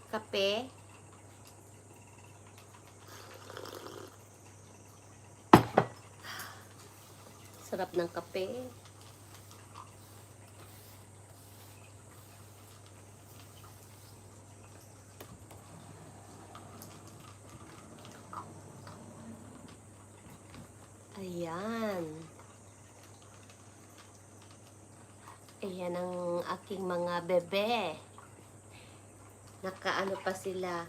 kape. Sarap ng kape. Ayan. Ayan ang aking mga bebe. Nakaano pa sila.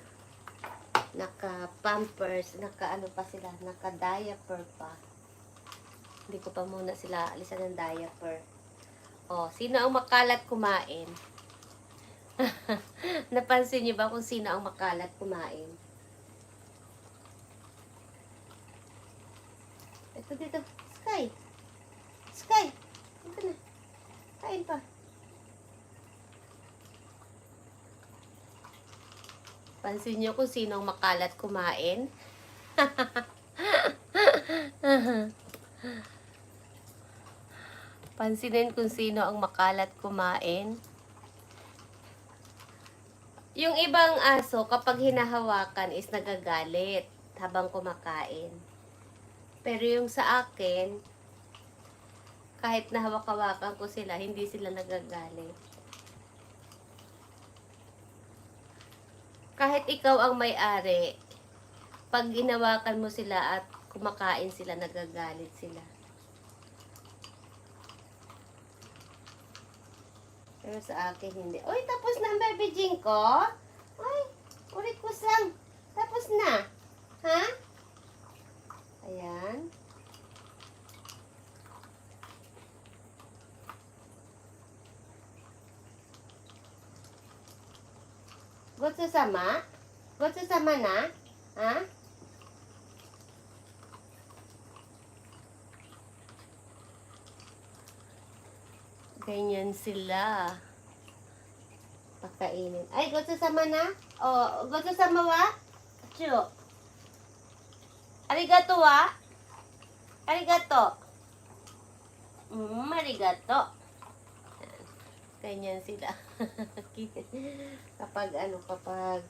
Naka-pampers. Nakaano pa sila. Naka-diaper pa. Hindi ko pa muna sila alisan ng diaper. Oh, sino ang makalat kumain? Napansin niyo ba kung sino ang makalat kumain? Ito dito. Sky. Sky. Ito na. Kain pa. Pansin niyo kung sino ang makalat kumain? Pansinin kung sino ang makalat kumain. Yung ibang aso, kapag hinahawakan is nagagalit habang kumakain. Pero yung sa akin, kahit nahawak-hawakan ko sila, hindi sila nagagalit. Kahit ikaw ang may-ari, pag ginawakan mo sila at kumakain sila, nagagalit sila. Pero sa akin, hindi. Uy, tapos na ang baby Jing ko? Ay, ulit ko sang. Tapos na. Ha? Ayan. Gusto sama? Gusto sama na? Ha? Ganyan sila. Pakainin. Ay, gusto sama na? Oh, gusto sama wa? Chu. Arigato wa? Arigato. Arigato. Ganyan sila. kapag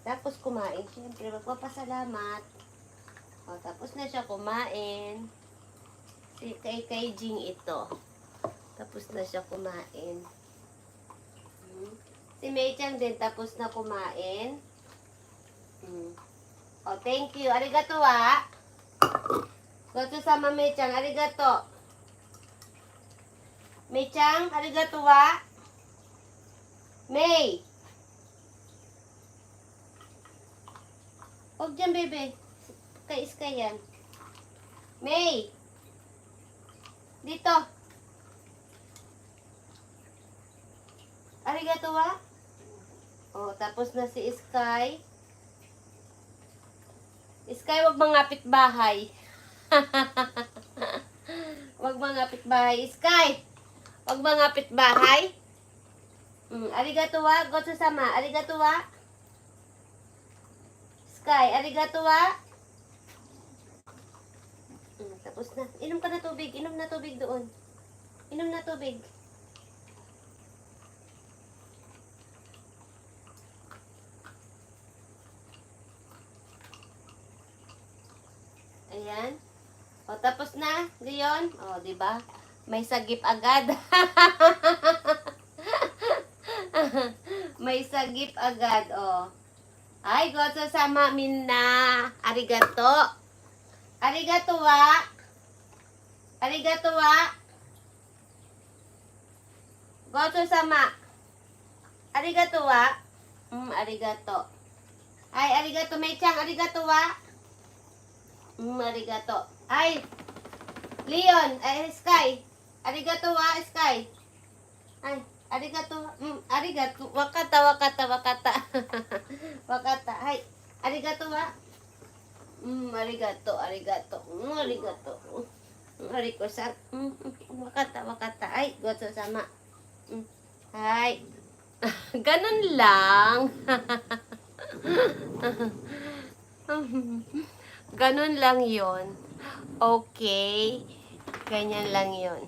tapos kumain, syempre magpapasalamat. O, tapos na siya kumain. Si kay Jing ito. Tapos na siya kumain. Si Mei-chan din tapos na kumain. O, thank you. Arigato wa. Goto sama Mei-chan. Arigato. Mei-chan, arigato wa. May. Huwag dyan, bebe. Kais ka yan. May. Dito. Arigato wa. Oh, tapos na si Sky. Sky, wag mangapit bahay. Wag mangapit bahay. Sky, wag mangapit bahay. Arigato wa. Goto sama. Arigato wa. Sky, arigato wa. Tapos na. Inom ka na tubig. Inom na tubig doon. Inom na tubig. Ayan. O, tapos na. Leon. O, diba? May sagip agad. May sagip agad, oh. Ay, goto sama minna. Arigato. Arigato wa. Arigato wa. Goto sama. Arigato wa. Arigato. Ay, arigato Mei-chan. Arigato wa. Arigato. Ay, Leon. Ay, Sky. Arigato wa, Sky. Ay. Arigato. Arigato. Wakata. Wakata. Hai. Arigato wa. Arigato. Arigato. Ariko-san. Wakata. Ay, goto sama. Hai. Ganun lang. Ganun lang yon. Okay. Ganyan lang yon.